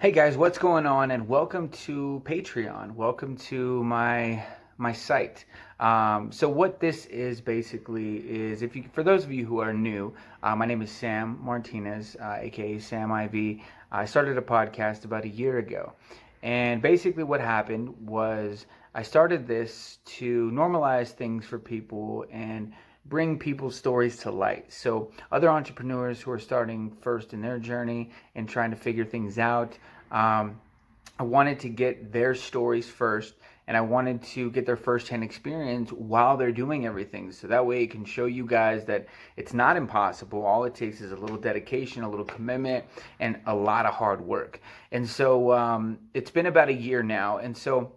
Hey guys, what's going on? And welcome to Patreon. Welcome to my site. So what this is basically is, for those of you who are new, my name is Sam Martinez, aka Sam IV. I started a podcast about a year ago, and basically what happened was I started this to normalize things for people and bring people's stories to light. So other entrepreneurs who are starting first in their journey and trying to figure things out, I wanted to get their stories first, and I wanted to get their firsthand experience while they're doing everything. So that way it can show you guys that it's not impossible. All it takes is a little dedication, a little commitment, and a lot of hard work. And so it's been about a year now. And so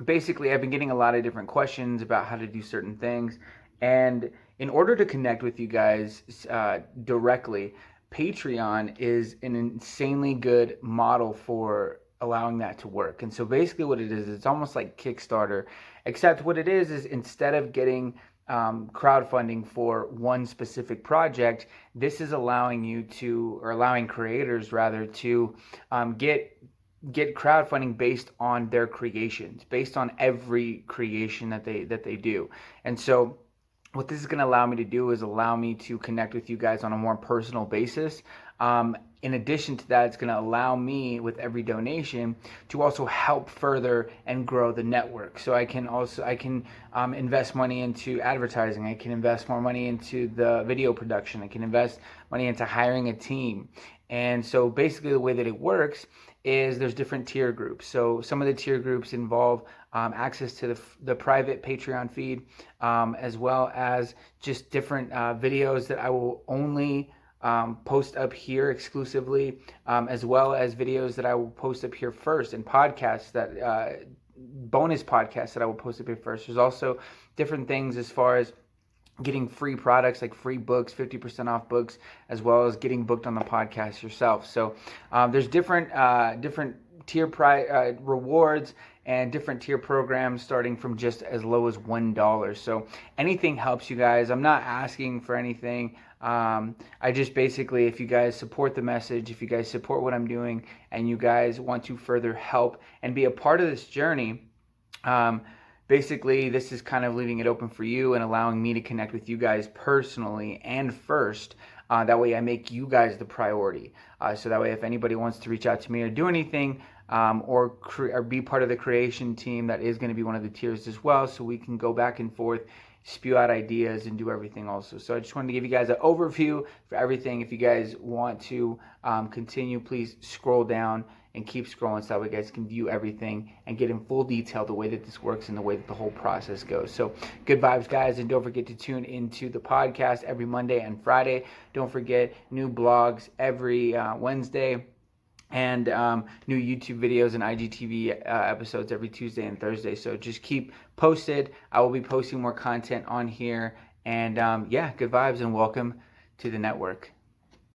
basically I've been getting a lot of different questions about how to do certain things. And in order to connect with you guys directly, Patreon is an insanely good model for allowing that to work. And so basically what it is, it's almost like Kickstarter, except what it is instead of getting crowdfunding for one specific project, this is allowing you to, or allowing creators rather, to get crowdfunding based on their creations, based on every creation that they do. And so what this is going to allow me to do is allow me to connect with you guys on a more personal basis. In addition to that, it's going to allow me with every donation to also help further and grow the network. So I can invest money into advertising. I can invest more money into the video production. I can invest money into hiring a team. And so basically the way that it works is there's different tier groups. So some of the tier groups involve access to the private Patreon feed, as well as just different videos that I will only post up here exclusively, as well as videos that I will post up here first, and podcasts that bonus podcasts that I will post up here first. There's also different things as far as getting free products like free books, 50% off books, as well as getting booked on the podcast yourself. So there's different tier rewards and different tier programs starting from just as low as $1. So anything helps you guys. I'm not asking for anything. I just basically, if you guys support the message, if you guys support what I'm doing, and you guys want to further help and be a part of this journey, basically, this is kind of leaving it open for you and allowing me to connect with you guys personally and first. That way I make you guys the priority. So that way if anybody wants to reach out to me or do anything, or be part of the creation team, that is going to be one of the tiers as well. So we can go back and forth, spew out ideas, and do everything also. So I just wanted to give you guys an overview for everything. If you guys want to continue, please scroll down and keep scrolling so that way you guys can view everything and get in full detail the way that this works and the way that the whole process goes. So good vibes, guys, and don't forget to tune into the podcast every Monday and Friday. Don't forget new blogs every Wednesday, and new YouTube videos and IGTV episodes every Tuesday and Thursday. So just keep posted. I will be posting more content on here. And yeah, good vibes and welcome to the network.